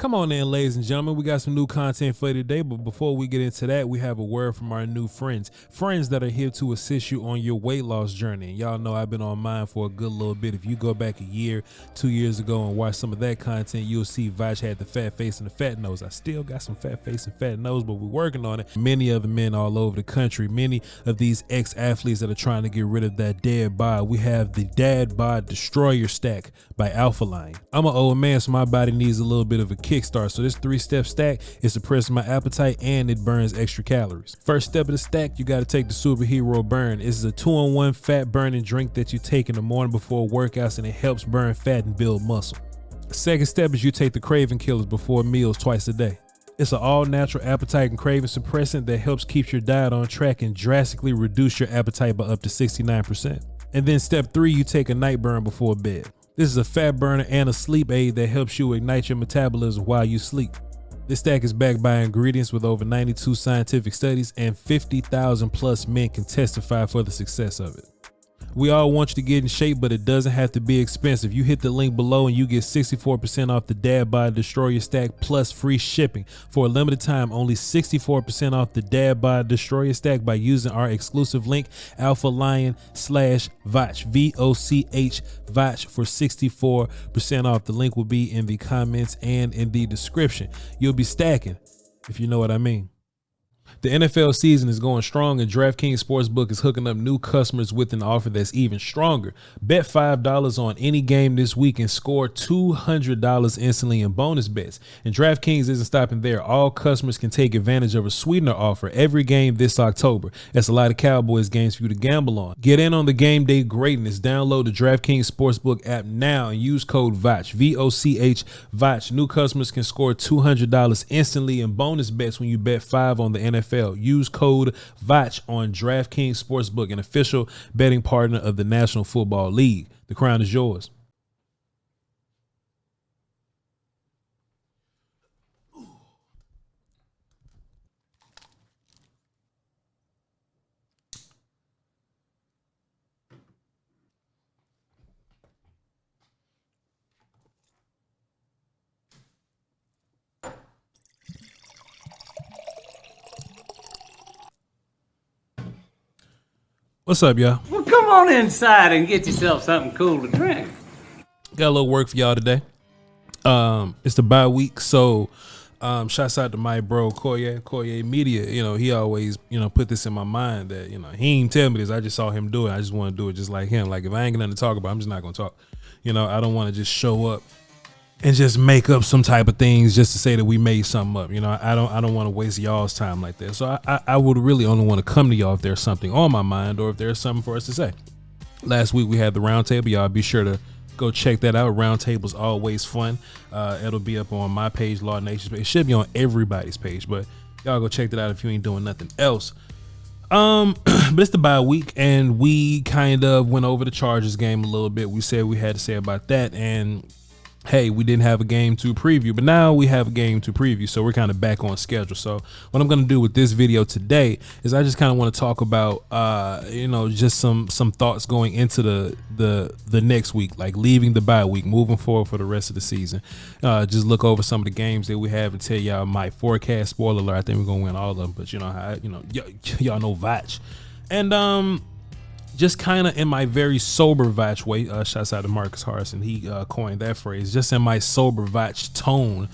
Come on in, ladies and gentlemen. We got some new content for you today, but before we get into that, we have a word from our new friends that are here to assist you on your weight loss journey. And y'all know I've been on mine for a good little bit. If you go back a year, 2 years ago and watch some of that content, you'll see Voch had the fat face and the fat nose. I still got some fat face and fat nose, but we're working on it. Many other men all over the country, many of these ex-athletes that are trying to get rid of that dead bod. We have the Dad Bod Destroyer Stack by Alpha Lion. I'm an old man, so my body needs a little bit of a kickstart. So this 3-step stack is suppressing my appetite and it burns extra calories. First step of the stack, you got to take the Superhero Burn. This is a 2-in-1 fat burning drink that you take in the morning before workouts, and it helps burn fat and build muscle. Second step is you take the Craving Killers before meals twice a day. It's an all-natural appetite and craving suppressant that helps keep your diet on track and drastically reduce your appetite by up to 69%. And then step 3, you take a night burn before bed. This is a fat burner and a sleep aid that helps you ignite your metabolism while you sleep. This stack is backed by ingredients with over 92 scientific studies, and 50,000 plus men can testify for the success of it. We all want you to get in shape, but it doesn't have to be expensive. You hit the link below and you get 64% off the Dad Bod Destroyer Stack plus free shipping. For a limited time, only 64% off the Dad Bod Destroyer Stack by using our exclusive link, AlphaLion/Voch, VOCH Voch, for 64% off. The link will be in the comments and in the description. You'll be stacking, if you know what I mean. The NFL season is going strong, and DraftKings Sportsbook is hooking up new customers with an offer that's even stronger. Bet $5 on any game this week and score $200 instantly in bonus bets. And DraftKings isn't stopping there. All customers can take advantage of a sweetener offer every game this October. That's a lot of Cowboys games for you to gamble on. Get in on the game day greatness. Download the DraftKings Sportsbook app now and use code VOCH, VOCH Voch. New customers can score $200 instantly in bonus bets when you bet $5 on the NFL. Use code VOCH on DraftKings Sportsbook, an official betting partner of the National Football League. The crown is yours. What's up, y'all? Well, come on inside and get yourself something cool to drink. Got a little work for y'all today. It's the bye week, so shouts out to my bro Koye Media. You know, he always, put this in my mind that, he ain't tell me this. I just saw him do it. I just want to do it just like him. Like, if I ain't got nothing to talk about, I'm just not gonna talk. I don't want to just show up and just make up some type of things just to say that we made something up. I don't want to waste y'all's time like that. So I would really only want to come to y'all if there's something on my mind or if there's something for us to say. Last week we had the roundtable. Y'all be sure to go check that out. Roundtable's always fun. It'll be up on my page, Law Nation's page. It should be on everybody's page, but y'all go check that out if you ain't doing nothing else. But it's the bye week, and we kind of went over the Chargers game a little bit. We said we had to say about that, and hey, we didn't have a game to preview, but now we have a game to preview, so we're kind of back on schedule. So what I'm going to do with this video today is I just kind of want to talk about, just some thoughts going into the next week, like leaving the bye week, moving forward for the rest of the season. Just look over some of the games that we have and tell y'all my forecast. Spoiler alert, I think we're going to win all of them, but y'all know Voch. And, just kind of in my very sober Voch way, shouts out to Marcus Harrison, he coined that phrase, just in my sober Voch tone,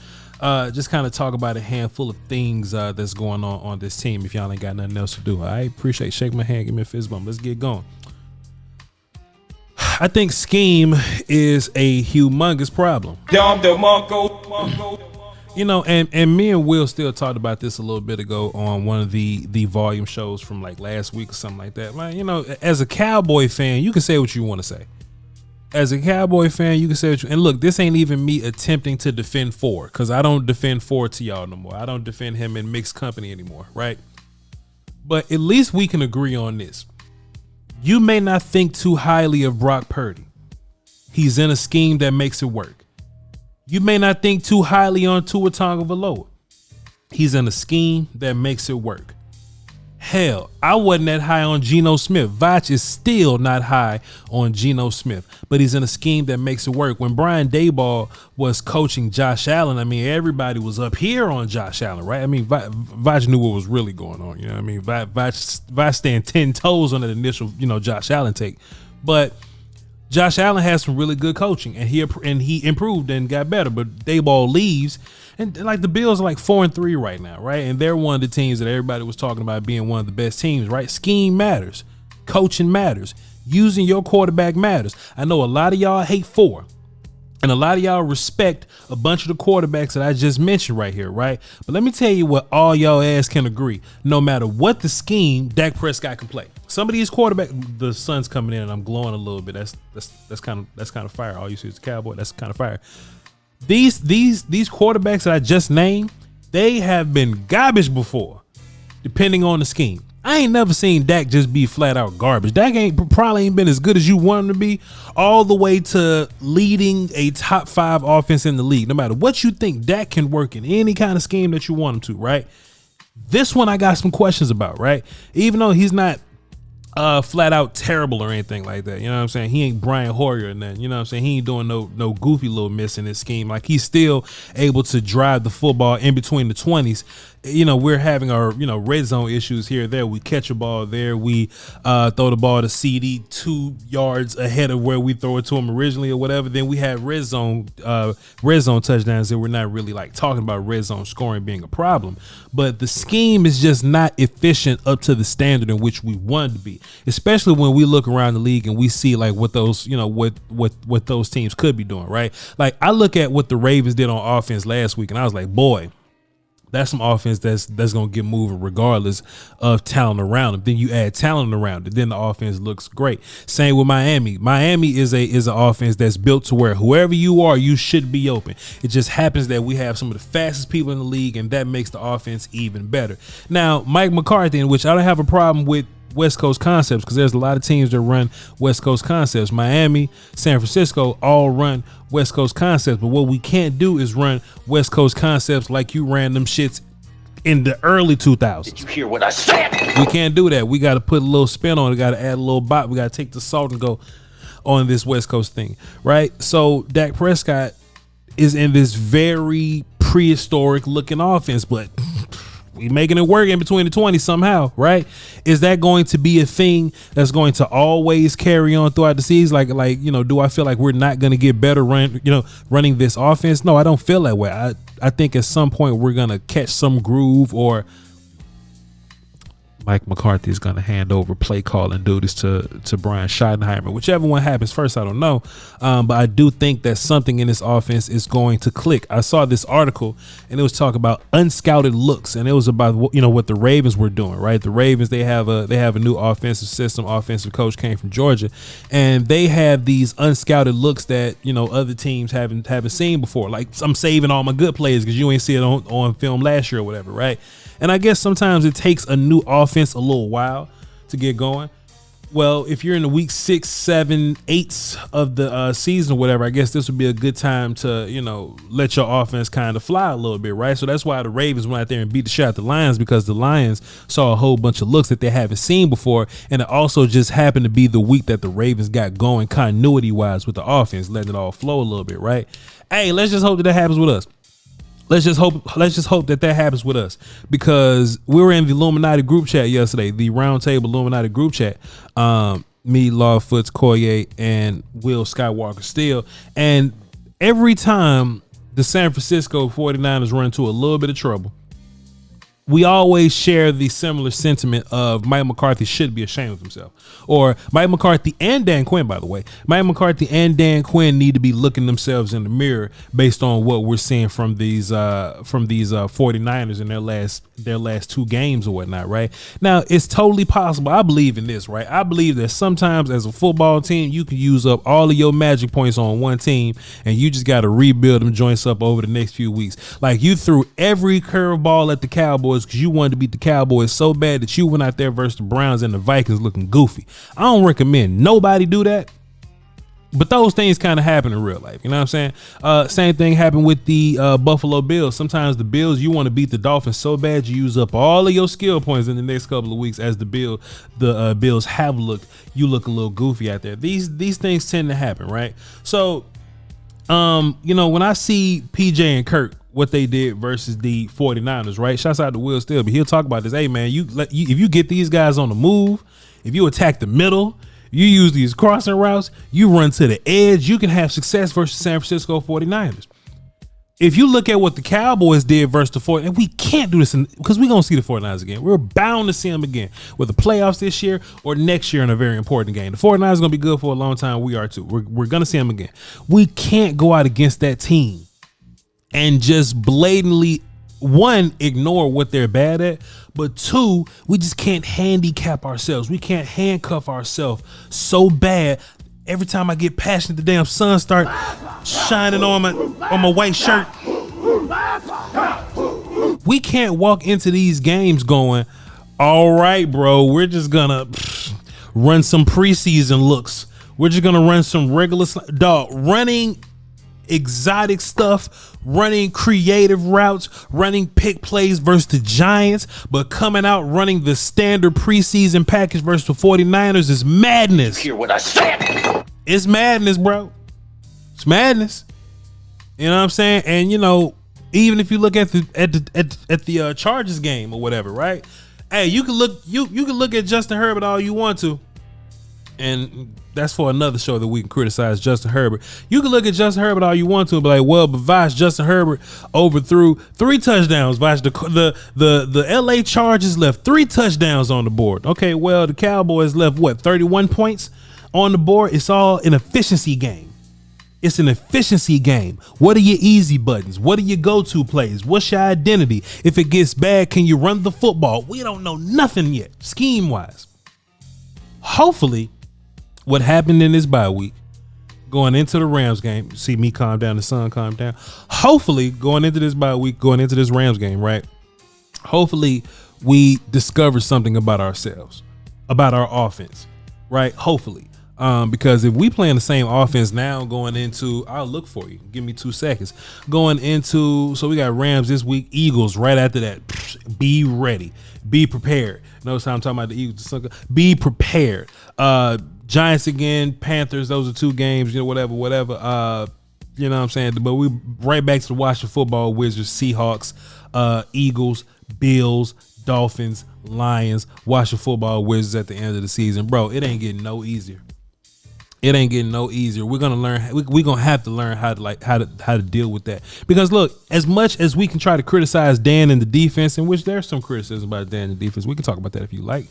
just kind of talk about a handful of things that's going on this team if y'all ain't got nothing else to do. I appreciate, shake my hand, give me a fist bump, let's get going. I think scheme is a humongous problem. And me and Will still talked about this a little bit ago on one of the volume shows from like last week or something like that. Like, as a Cowboy fan, you can say what you want to say. As a Cowboy fan, you can say what you, and look, this ain't even me attempting to defend Ford, because I don't defend Ford to y'all no more. I don't defend him in mixed company anymore, right? But at least we can agree on this. You may not think too highly of Brock Purdy. He's in a scheme that makes it work. You may not think too highly on Tua Tagovailoa. He's in a scheme that makes it work. Hell, I wasn't that high on Geno Smith. Voch is still not high on Geno Smith, but he's in a scheme that makes it work. When Brian Daboll was coaching Josh Allen, I mean, everybody was up here on Josh Allen, right? I mean, Voch knew what was really going on. You know what I mean? Voch stand 10 toes on that initial, Josh Allen take. But Josh Allen has some really good coaching, and he improved and got better. But Daboll leaves, and like the Bills are like 4-3 right now, right? And they're one of the teams that everybody was talking about being one of the best teams, right? Scheme matters, coaching matters, using your quarterback matters. I know a lot of y'all hate 4, and a lot of y'all respect a bunch of the quarterbacks that I just mentioned right here, right? But let me tell you what all y'all ass can agree. No matter what the scheme, Dak Prescott can play. Some of these quarterbacks, the sun's coming in and I'm glowing a little bit. That's kind of fire. All you see is the Cowboy. That's kind of fire. These quarterbacks that I just named, they have been garbage before, depending on the scheme. I ain't never seen Dak just be flat out garbage. Dak probably ain't been as good as you want him to be, all the way to leading a top 5 offense in the league. No matter what you think, Dak can work in any kind of scheme that you want him to, right? This one I got some questions about, right? Even though he's not flat out terrible or anything like that, you know what I'm saying? He ain't Brian Hoyer and then, you know what I'm saying? He ain't doing no goofy little miss in this scheme. Like, he's still able to drive the football in between the 20s. We're having our, red zone issues here or there. We catch a ball there. We throw the ball to CD 2 yards ahead of where we throw it to him originally or whatever. Then we have red zone touchdowns that we're not really like talking about red zone scoring being a problem. But the scheme is just not efficient up to the standard in which we want it to be, especially when we look around the league and we see like what those, what those teams could be doing, right? Like, I look at what the Ravens did on offense last week and I was like, boy, that's some offense that's going to get moving regardless of talent around them. Then you add talent around it, then the offense looks great. Same with Miami. Miami is an offense that's built to where whoever you are, you should be open. It just happens that we have some of the fastest people in the league, and that makes the offense even better. Now, Mike McCarthy, in which I don't have a problem with West Coast concepts, because there's a lot of teams that run West Coast concepts. Miami, San Francisco all run West Coast concepts, but what we can't do is run West Coast concepts like you ran them shits in the early 2000s. Did you hear what I said? We can't do that. We got to put a little spin on it. Got to add a little bop. We got to take the salt and go on this West Coast thing, right? So Dak Prescott is in this very prehistoric looking offense, but we making it work in between the 20s somehow, right? Is that going to be a thing that's going to always carry on throughout the season? Like, do I feel like we're not going to get better running this offense? No, I don't feel that way. I think at some point we're going to catch some groove, or Mike McCarthy is going to hand over play calling duties to Brian Schottenheimer. Whichever one happens first, I don't know. But I do think that something in this offense is going to click. I saw this article and it was talking about unscouted looks, and it was about what the Ravens were doing, right? The Ravens, they have a new offensive system. Offensive coach came from Georgia, and they have these unscouted looks that other teams haven't seen before. Like, I'm saving all my good plays because you ain't see it on film last year or whatever, right? And I guess sometimes it takes a new offense a little while to get going. Well, if you're in the week 6, 7, 8 of the season or whatever, I guess this would be a good time to, let your offense kind of fly a little bit, right? So that's why the Ravens went out there and beat the shit out the Lions, because the Lions saw a whole bunch of looks that they haven't seen before. And it also just happened to be the week that the Ravens got going continuity-wise with the offense, letting it all flow a little bit, right? Hey, let's just hope that happens with us. Let's just hope that happens with us, because we were in the Illuminati group chat yesterday, the Roundtable Illuminati group chat. Me, Lawfoots, Koye, and Will Skywalker Steele. And every time the San Francisco 49ers run into a little bit of trouble, we always share the similar sentiment of Mike McCarthy should be ashamed of himself. Or Mike McCarthy and Dan Quinn, by the way. Mike McCarthy and Dan Quinn need to be looking themselves in the mirror based on what we're seeing from these 49ers in their last 2 games or whatnot, right? Now, it's totally possible. I believe in this, right? I believe that sometimes as a football team, you can use up all of your magic points on one team, and you just got to rebuild them joints up over the next few weeks. Like, you threw every curveball at the Cowboys because you wanted to beat the Cowboys so bad that you went out there versus the Browns and the Vikings looking goofy. I don't recommend nobody do that. But those things kind of happen in real life. You know what I'm saying? Same thing happened with the Buffalo Bills. Sometimes the Bills, you want to beat the Dolphins so bad you use up all of your skill points in the next couple of weeks. As the Bills have looked, you look a little goofy out there. These things tend to happen, right? So, when I see PJ and Kirk, what they did versus the 49ers, right? Shouts out to Will Steele, but he'll talk about this. Hey, man, if you get these guys on the move, if you attack the middle, you use these crossing routes, you run to the edge, you can have success versus San Francisco 49ers. If you look at what the Cowboys did versus the 49ers, and we can't do this because we're going to see the 49ers again. We're bound to see them again, whether playoffs this year or next year in a very important game. The 49ers are going to be good for a long time. We are too. We're going to see them again. We can't go out against that team and just blatantly, one, ignore what they're bad at, but two, we just can't handicap ourselves. We can't handcuff ourselves so bad. Every time I get passionate, the damn sun start shining on my white shirt. We can't walk into these games going, all right, bro, we're just gonna run some preseason looks. We're just gonna run some regular running exotic stuff, running creative routes, running pick plays versus the Giants, but coming out running the standard preseason package versus the 49ers is madness. You hear what I said? It's madness, bro. It's madness. You know what I'm saying? And even if you look at the Chargers game or whatever, right? Hey, you can look at Justin Herbert all you want to. And that's for another show that we can criticize Justin Herbert. You can look at Justin Herbert all you want to and be like, well, but Voch, Justin Herbert overthrew 3 touchdowns. Voch, the LA Chargers left 3 touchdowns on the board. Okay, well, the Cowboys left 31 points on the board? It's all an efficiency game. It's an efficiency game. What are your easy buttons? What are your go-to plays? What's your identity? If it gets bad, can you run the football? We don't know nothing yet, scheme-wise. Hopefully, what happened in this bye week, going into the Rams game, see me calm down, the sun calm down. Hopefully, going into this bye week, going into this Rams game, right? Hopefully, we discover something about ourselves, about our offense, right? Hopefully. Because if we playing the same offense now going into, I'll look for you. Give me 2 seconds. Going into, so we got Rams this week, Eagles right after that. Be ready. Be prepared. Notice how I'm talking about the Eagles. Be prepared. Giants again, Panthers. Those are 2 games, whatever. You know what I'm saying? But we right back to the Washington football Wizards, Seahawks, Eagles, Bills, Dolphins, Lions, Washington football Wizards at the end of the season. Bro, it ain't getting no easier. It ain't getting no easier. We're gonna learn. We're gonna have to learn how to deal with that. Because look, as much as we can try to criticize Dan and the defense, in which there's some criticism about Dan and the defense, we can talk about that if you like.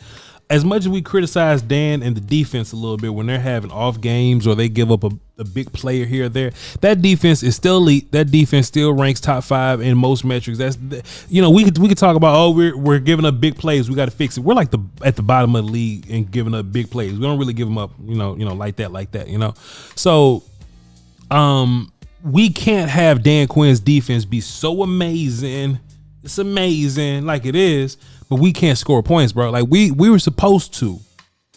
As much as we criticize Dan and the defense a little bit when they're having off games or they give up a big player here or there, that defense is still elite. That defense still ranks top 5 in most metrics. That's we could talk about we're giving up big plays. We got to fix it. We're like at the bottom of the league and giving up big plays. We don't really give them up, like that. So, we can't have Dan Quinn's defense be so amazing. It's amazing like it is. But we can't score points, bro. Like we were supposed to,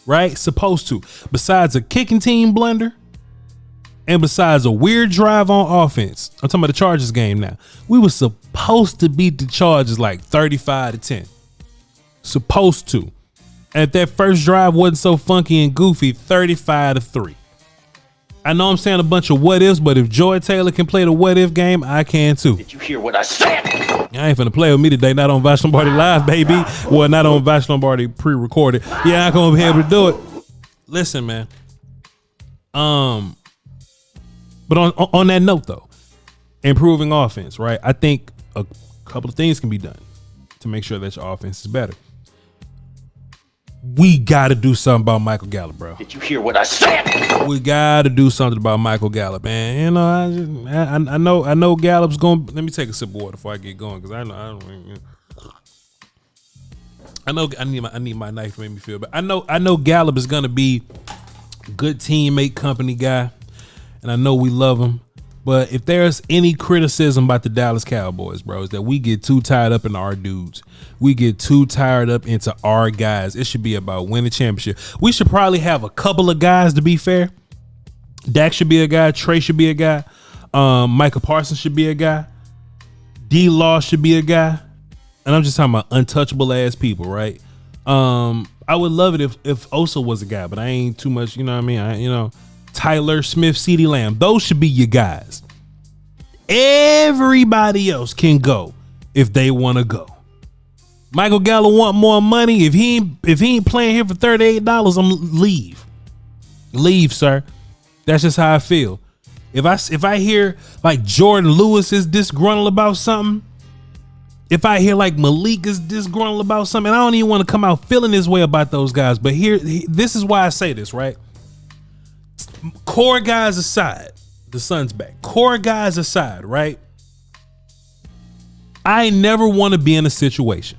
right? Supposed to. Besides a kicking team blunder and besides a weird drive on offense, I'm talking about the Chargers game now. We were supposed to beat the Chargers like 35-10. Supposed to. And if that first drive wasn't so funky and goofy, 35-3. I know I'm saying a bunch of what ifs, but if Joy Taylor can play the what if game, I can too. Did you hear what I said? I ain't finna play with me today, not on Voch Lombardi Live, baby. Well, not on Voch Lombardi pre-recorded. Yeah, I ain't gonna be able to do it. Listen, man. But on that note though, improving offense, right? I think a couple of things can be done to make sure that your offense is better. We got to do something about Michael Gallup, bro. Did you hear what I said? We got to do something about Michael Gallup, man. I know Gallup's going. Let me take a sip of water before I get going, because I need my knife to make me feel better. I know Gallup is gonna be a good teammate, company guy, and I know we love him. But if there's any criticism about the Dallas Cowboys, bro, is that we get too tied up into our dudes. We get too tired up into our guys. It should be about winning championship. We should probably have a couple of guys, to be fair, Dak should be a guy. Trey should be a guy. Micah Parsons should be a guy. D-Law should be a guy. And I'm just talking about untouchable ass people, right? I would love it if Osa was a guy, but I ain't too much, you know what I mean? Tyler Smith, CeeDee Lamb, those should be your guys. Everybody else can go if they want to go. Michael Gallup want more money. If he ain't playing here for $38, I'm leave, sir. That's just how I feel. If I hear like Jordan Lewis is disgruntled about something, if I hear like Malik is disgruntled about something, I don't even want to come out feeling this way about those guys. But this is why I say this, right? Core guys aside, the Suns back. Core guys aside, right? I never want to be in a situation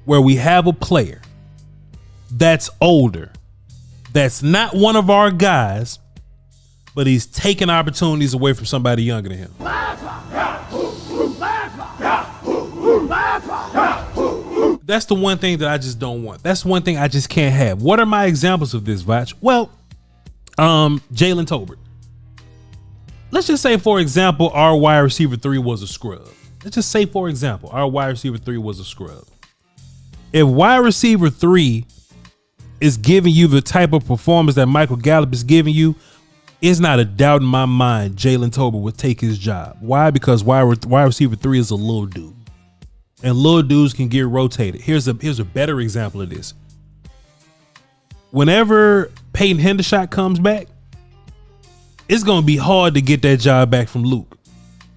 where we have a player that's older, that's not one of our guys, but he's taking opportunities away from somebody younger than him. That's the one thing that I just don't want. That's one thing I just can't have. What are my examples of this, Voch? Well, Jalen Tolbert. Let's just say, for example, our wide receiver 3 was a scrub. Let's just say, for example, our wide receiver 3 was a scrub. If wide receiver 3 is giving you the type of performance that Michael Gallup is giving you, it's not a doubt in my mind Jalen Tolbert would take his job. Why? Because wide receiver 3 is a little dude. And little dudes can get rotated. Here's a better example of this. Whenever Peyton Hendershot comes back, it's going to be hard to get that job back from Luke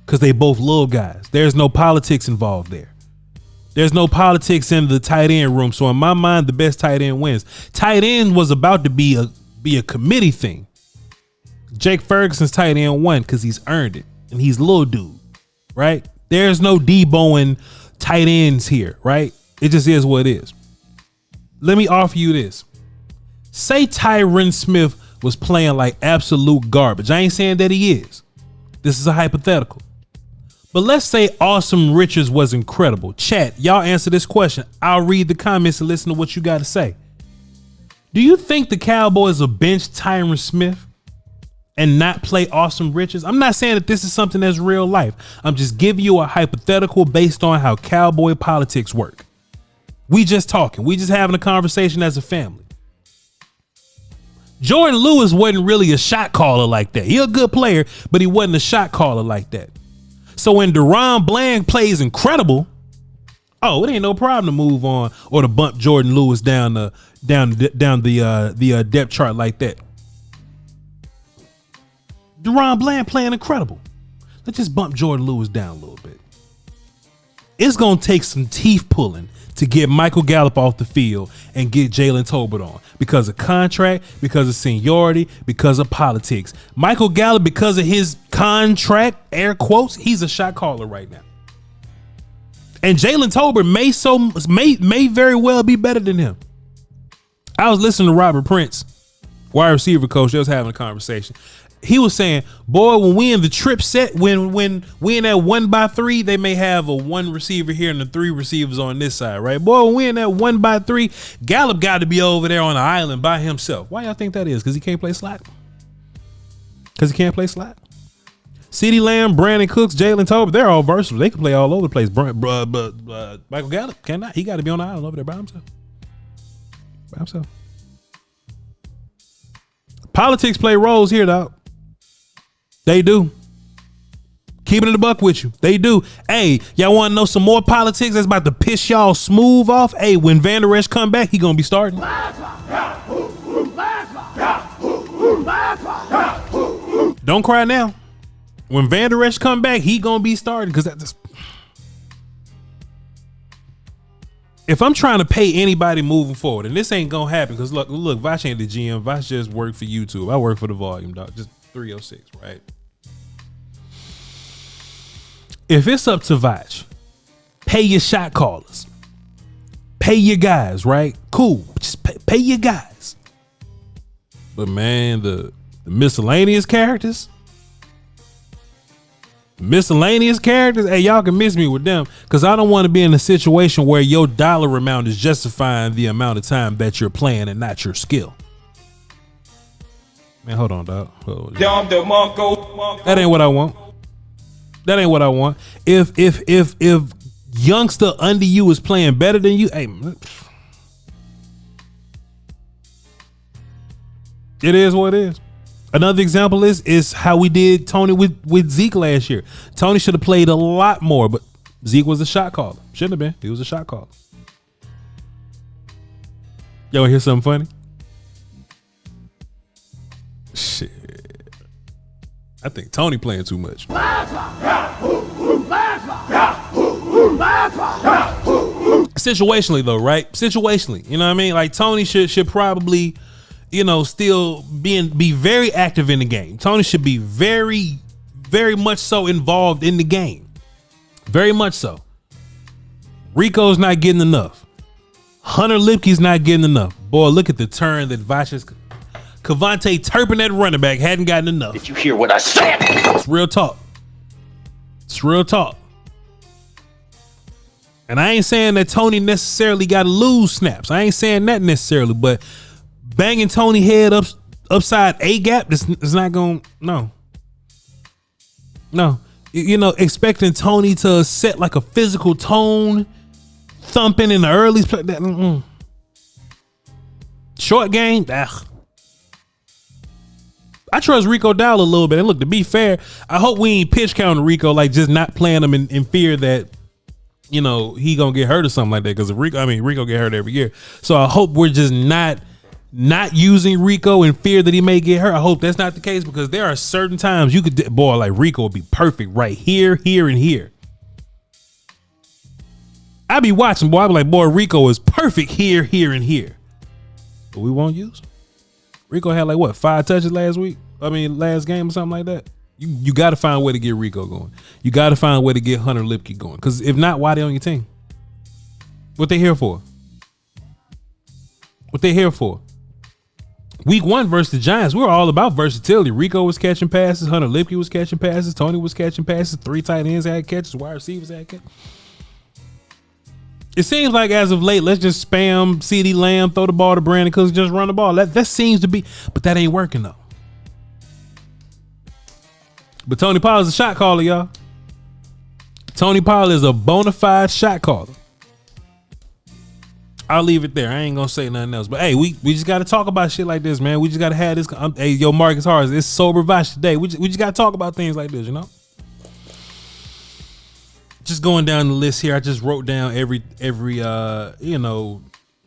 because they both little guys. There's no politics involved there. There's no politics in the tight end room. So in my mind, the best tight end wins. Tight end was about to be a committee thing. Jake Ferguson's tight end won because he's earned it. And he's a little dude, right? There's no Deboing tight ends here, right? It just is what it is. Let me offer you this. Say Tyron Smith was playing like absolute garbage. I ain't saying that he is. This is a hypothetical. But let's say Awesome Richards was incredible. Chat, y'all answer this question. I'll read the comments and listen to what you got to say. Do you think the Cowboys will bench Tyron Smith and not play Awesome Richards? I'm not saying that this is something that's real life. I'm just giving you a hypothetical based on how Cowboy politics work. We just talking. We just having a conversation as a family. Jordan Lewis wasn't really a shot caller like that. He a good player, but he wasn't a shot caller like that. So when Deron Bland plays incredible, it ain't no problem to move on or to bump Jordan Lewis down the depth chart like that. Deron Bland playing incredible. Let's just bump Jordan Lewis down a little bit. It's going to take some teeth pulling to get Michael Gallup off the field and get Jalen Tolbert on because of contract, because of seniority, because of politics. Michael Gallup, because of his contract, air quotes, he's a shot caller right now. And Jalen Tolbert may very well be better than him. I was listening to Robert Prince, wide receiver coach. They was having a conversation. He was saying, boy, when we in the trip set, when we in that 1x3, they may have a 1 receiver here and the 3 receivers on this side, right? Boy, when we in that 1x3, Gallup got to be over there on the island by himself. Why y'all think that is? Because he can't play slot? CeeDee Lamb, Brandon Cooks, Jalen Tolbert, they're all versatile. They can play all over the place. But Michael Gallup cannot. He got to be on the island over there by himself. Politics play roles here, dog. They do. Keeping it a buck with you. They do. Hey, y'all want to know some more politics that's about to piss y'all smooth off? Hey, when Van Der Esch come back, he going to be starting. Don't cry now. When Van Der Esch come back, he going to be starting because that's... If I'm trying to pay anybody moving forward, and this ain't going to happen because look, Voch ain't the GM. Voch just work for YouTube. I work for the volume, dog. Just 306, right? If it's up to Voch, pay your shot callers, pay your guys, right? Cool, just pay your guys. But man, the miscellaneous characters, hey, y'all can miss me with them because I don't want to be in a situation where your dollar amount is justifying the amount of time that you're playing and not your skill. Man, hold on, dog. That ain't what I want. That ain't what I want. If youngster under you is playing better than you, hey, it is what it is. Another example is how we did Tony with Zeke last year. Tony should have played a lot more, but Zeke was a shot caller. Shouldn't have been. He was a shot caller. Y'all hear something funny? Shit. I think Tony playing too much. Situationally though, right? Situationally. You know what I mean? Like Tony should probably, still be very active in the game. Tony should be very, very much so involved in the game. Very much so. Rico's not getting enough. Hunter Lipke's not getting enough. Boy, look at the turn that Voch is. Cavante Turpin, that running back, hadn't gotten enough. Did you hear what I said? It's real talk. It's real talk. And I ain't saying that Tony necessarily got to lose snaps. I ain't saying that necessarily, but banging Tony head upside A gap is not going. No. Expecting Tony to set like a physical tone, thumping in the early short game. I trust Rico Dowell a little bit. And look, to be fair, I hope we ain't pitch counting Rico, like just not playing him in fear that, he gonna get hurt or something like that. Because Rico get hurt every year. So I hope we're just not using Rico in fear that he may get hurt. I hope that's not the case, because there are certain times you could, like Rico would be perfect right here, here, and here. I be watching, boy. I be like, boy, Rico is perfect here, here, and here. But we won't use him. Rico had 5 touches last game or something like that. You got to find a way to get Rico going. You got to find a way to get Hunter Lipke going. Because if not, why they on your team? What they here for? What they here for? Week 1 versus the Giants, we were all about versatility. Rico was catching passes. Hunter Lipke was catching passes. Tony was catching passes. 3 tight ends had catches. Wide receivers had catches. It seems like as of late, let's just spam CeeDee Lamb, throw the ball to Brandon Cooks, just run the ball. That seems to be, but that ain't working though. But Tony Pollard is a shot caller, y'all. Tony Pollard is a bona fide shot caller. I'll leave it there. I ain't gonna say nothing else. But hey, we just gotta talk about shit like this, man. We just gotta have this. Hey, yo, Marcus Harris, it's sober Voch today. We just gotta talk about things like this, Just going down the list here, I just wrote down every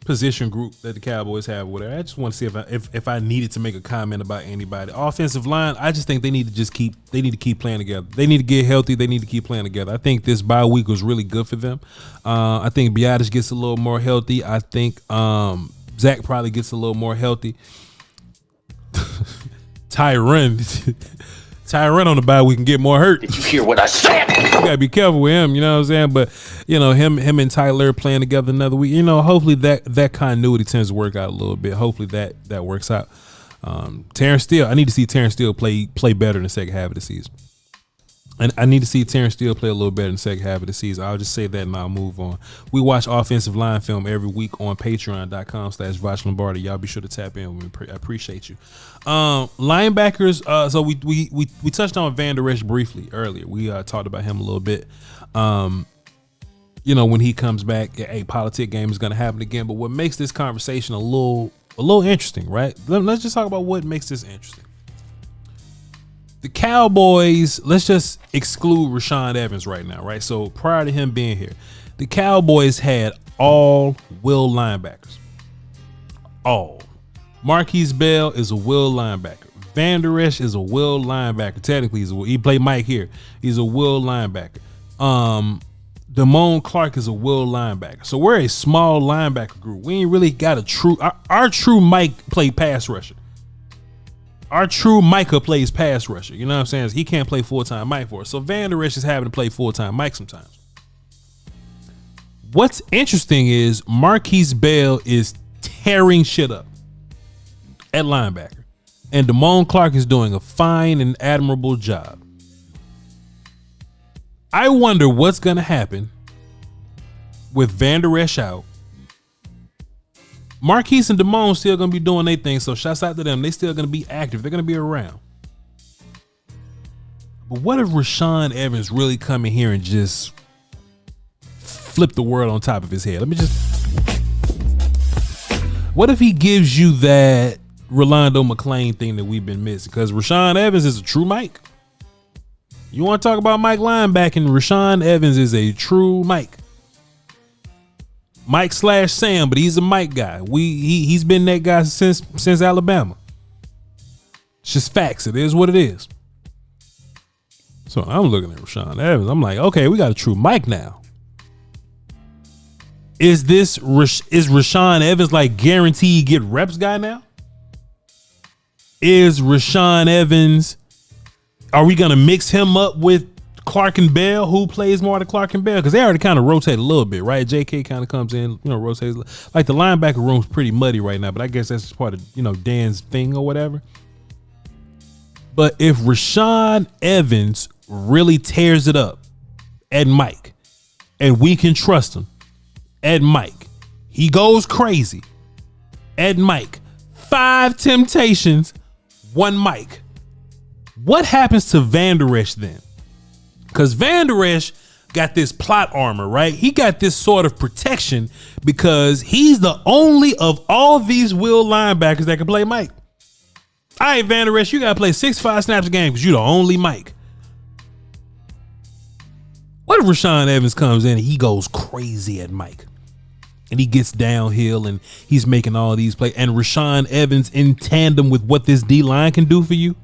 position group that the Cowboys have. Whatever. I just want to see if I needed to make a comment about anybody. Offensive line, I just think they need to keep playing together. They need to get healthy. They need to keep playing together. I think this bye week was really good for them. I think Biadasz gets a little more healthy. I think Zach probably gets a little more healthy. Tyron on the bye, we can get more hurt. Did you hear what I said? You gotta be careful with him, you know what I'm saying? But him and Tyler playing together another week, hopefully that continuity tends to work out a little bit. Hopefully that works out. Terrence Steele, I need to see Terrence Steele play better in the second half of the season. And I need to see Terrence Steele play a little better in the second half of the season. I'll just say that and I'll move on. We watch offensive line film every week on patreon.com/Voch Lombardi. Y'all be sure to tap in. I appreciate you. Linebackers. So we touched on Van Der Esch briefly earlier. We talked about him a little bit. When he comes back, a politic game is going to happen again. But what makes this conversation a little interesting, right? Let's just talk about what makes this interesting. The Cowboys, let's just exclude Rashaan Evans right now, right? So prior to him being here, the Cowboys had all will linebackers. All. Marquise Bell is a will linebacker. Van Der Esch is a will linebacker. Technically, he played Mike here. He's a will linebacker. Damone Clark is a will linebacker. So we're a small linebacker group. We ain't really got a true. Our true Mike played pass rusher. Our true Micah plays pass rusher. You know what I'm saying? He can't play full-time Mike for us. So Van Der Esch is having to play full-time Mike sometimes. What's interesting is Marquise Bell is tearing shit up at linebacker. And Damone Clark is doing a fine and admirable job. I wonder what's going to happen with Van Der Esch out, Marquise and Damone still gonna be doing their thing, so shouts out to them. They still gonna be active. They're gonna be around. But what if Rashaan Evans really come in here and just flip the world on top of his head? What if he gives you that Rolando McClain thing that we've been missing? Because Rashaan Evans is a true Mike. You want to talk about Mike linebacking? Rashaan Evans is a true Mike. Mike / Sam, but he's a Mike guy. He's been that guy since Alabama. It's just facts. It is what it is. So I'm looking at Rashaan Evans. I'm like, okay, we got a true Mike now. Is Rashaan Evans like guaranteed get reps guy now? Is Rashaan Evans, are we gonna mix him up with Clark and Bell? Who plays more to Clark and Bell? Because they already kind of rotate a little bit, right? JK kind of comes in, rotates. Like the linebacker room's pretty muddy right now, but I guess that's just part of Dan's thing or whatever. But if Rashaan Evans really tears it up at Mike, and we can trust him at Mike, he goes crazy at Mike. 5 temptations, 1 Mike. What happens to Van Der Esch then? Because Van Der Esch got this plot armor, right? He got this sort of protection because he's the only of all these will linebackers that can play Mike. All right, Van Der Esch, you got to play 6-5 snaps a game because you're the only Mike. What if Rashaan Evans comes in and he goes crazy at Mike? And he gets downhill and he's making all these plays. And Rashaan Evans in tandem with what this D-line can do for you.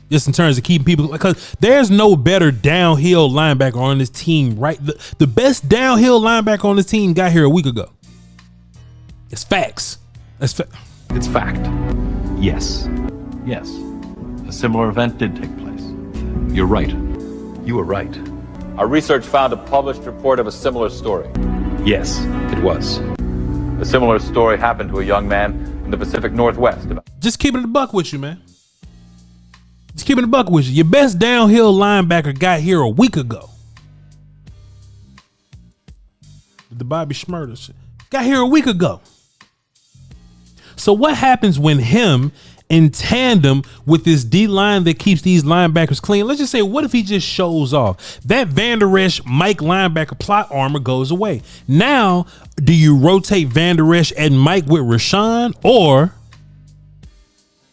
Just in terms of keeping people, because there's no better downhill linebacker on this team, right? The best downhill linebacker on this team got here a week ago. It's facts. It's fact. Yes. A similar event did take place. You're right. You were right. Our research found a published report of a similar story. Yes, it was. A similar story happened to a young man in the Pacific Northwest. Just keeping it a buck with you, man. Just keeping it a buck with you. Your best downhill linebacker got here a week ago. The Bobby Schmurda shit. Got here a week ago. So what happens when him in tandem with this D-line that keeps these linebackers clean? Let's just say, what if he just shows off? That Van Der Esch Mike linebacker plot armor goes away. Now, do you rotate Van Der Esch and Mike with Rashaan, or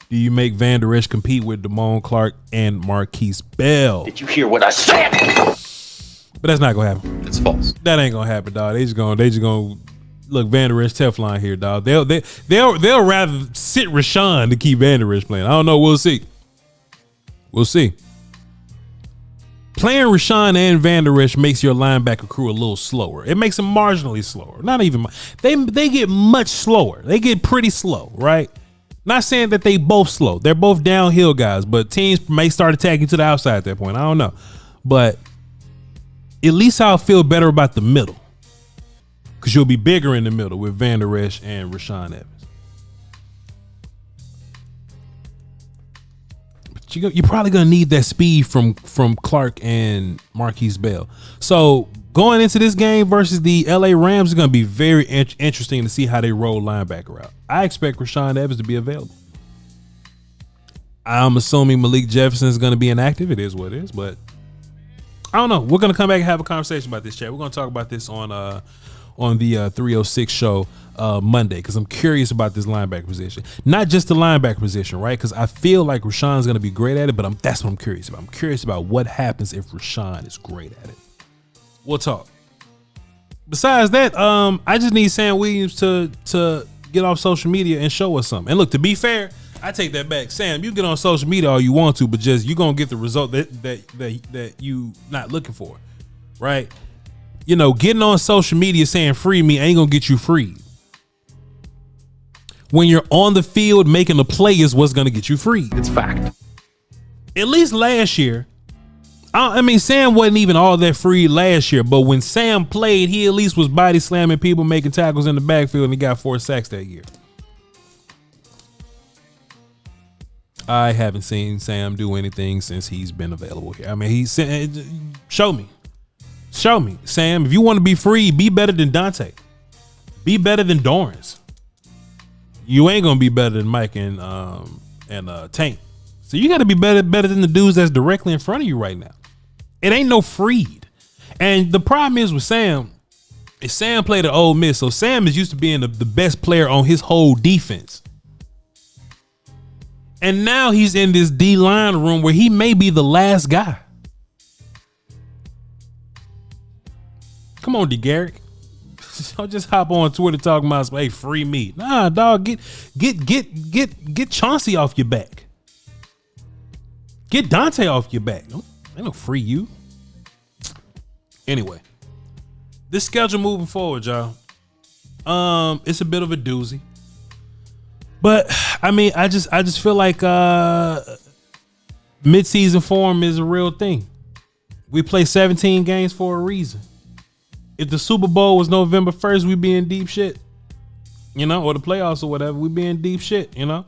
do you make Van Der Esch compete with Damone Clark and Marquise Bell? Did you hear what I said? But that's not gonna happen. It's false. That ain't gonna happen, dog. They just gonna look, Van Der Esch Teflon here, dog. They'll rather sit Rashaan to keep Van Der Esch playing. I don't know. We'll see. Playing Rashaan and Van Der Esch makes your linebacker crew a little slower. It makes them marginally slower. Not even. They get much slower. They get pretty slow, right? Not saying that they both slow. They're both downhill guys, but teams may start attacking to the outside at that point. I don't know. But at least I'll feel better about the middle, because you'll be bigger in the middle with Van Der Esch and Rashaan Evans. But you're probably going to need that speed from Clark and Marquise Bell. So going into this game versus the LA Rams is going to be very interesting to see how they roll linebacker out. I expect Rashaan Evans to be available. I'm assuming Malik Jefferson is going to be inactive. It is what it is, but I don't know. We're going to come back and have a conversation about this, chat. We're going to talk about this on the 306 show Monday, because I'm curious about this linebacker position. Not just the linebacker position, right? Because I feel like Rashawn's going to be great at it, but that's what I'm curious about. I'm curious about what happens if Rashaan is great at it. We'll talk. Besides that, I just need Sam Williams to get off social media and show us something. And look, to be fair, I take that back. Sam, you get on social media all you want to, but just you're gonna get the result that you not looking for, right? Getting on social media saying free me ain't gonna get you freed. When you're on the field making the play is what's gonna get you freed. It's fact. At least last year, I mean, Sam wasn't even all that free last year, but when Sam played, he at least was body slamming people, making tackles in the backfield, and he got 4 sacks that year. I haven't seen Sam do anything since he's been available here. I mean, he said, show me, Sam. If you want to be free, be better than Dante. Be better than Dorrance. you ain't gonna be better than Mike and Tank. So you got to be better than the dudes that's directly in front of you right now. It ain't no Freed. And the problem is with Sam, is Sam played at Ole Miss, so Sam is used to being the best player on his whole defense. And now he's in this D-line room where he may be the last guy. Come on, DeGarrick. Don't just hop on Twitter talking about, hey, free me. Nah, dog, get Chauncey off your back. Get Dante off your back. Ain't no free you. Anyway, this schedule moving forward, y'all. It's a bit of a doozy. But I mean, I just feel like mid-season form is a real thing. We play 17 games for a reason. If the Super Bowl was November 1st, we'd be in deep shit. You know, or the playoffs or whatever, we'd be in deep shit, you know.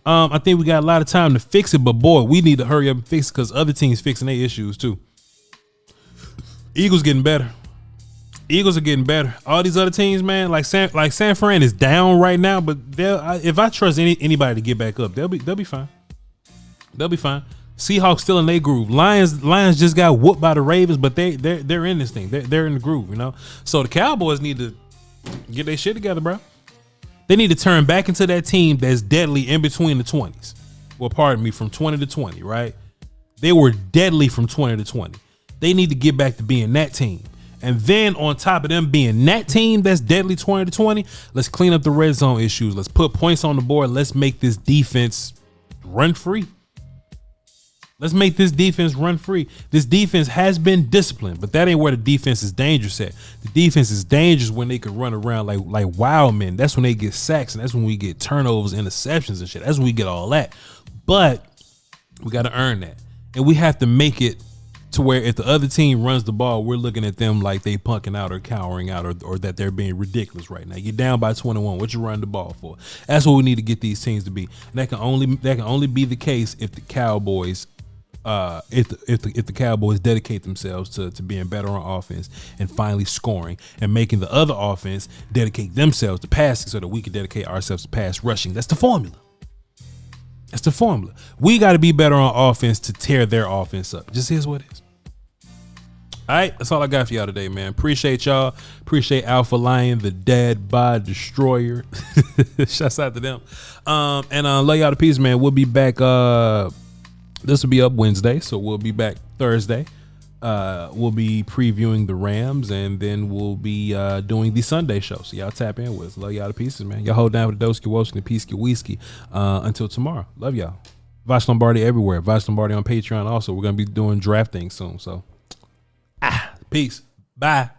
I think we got a lot of time to fix it, but boy, we need to hurry up and fix it because other teams fixing their issues too. Eagles getting better. Eagles are getting better. All these other teams, man, like San Fran is down right now, but if I trust anybody to get back up, they'll be fine. They'll be fine. Seahawks still in their groove. Lions just got whooped by the Ravens, but they're in this thing. They're in the groove, you know. So the Cowboys need to get their shit together, bro. They need to turn back into that team that's deadly in between the 20s. Well, pardon me, from 20 to 20, right? They were deadly from 20 to 20. They need to get back to being that team. And then on top of them being that team that's deadly 20 to 20, let's clean up the red zone issues. Let's put points on the board. Let's make this defense run free. Let's make this defense run free. This defense has been disciplined, but that ain't where the defense is dangerous at. The defense is dangerous when they can run around like wild men. That's when they get sacks, and that's when we get turnovers, interceptions, and shit. That's when we get all that. But we got to earn that, and we have to make it to where if the other team runs the ball, we're looking at them like they punking out or cowering out or that they're being ridiculous right now. You're down by 21. What you running the ball for? That's what we need to get these teams to be. And that can only be the case if the Cowboys. If the Cowboys dedicate themselves to being better on offense and finally scoring and making the other offense dedicate themselves to passing so that we can dedicate ourselves to pass rushing. That's the formula. That's the formula. We got to be better on offense to tear their offense up. Just is what it is. All right, that's all I got for y'all today, man. Appreciate y'all. Appreciate Alpha Lion, the Dad Bod Destroyer. Shouts out to them. And love y'all to peace, man. We'll be back. This will be up Wednesday, so we'll be back Thursday. We'll be previewing the Rams, and then we'll be doing the Sunday show. So y'all tap in with us. Love y'all to pieces, man. Y'all hold down with the Doski Woski and Peace Whiskey until tomorrow. Love y'all. Voch Lombardi everywhere. Voch Lombardi on Patreon also. We're going to be doing draft things soon. So, peace. Bye.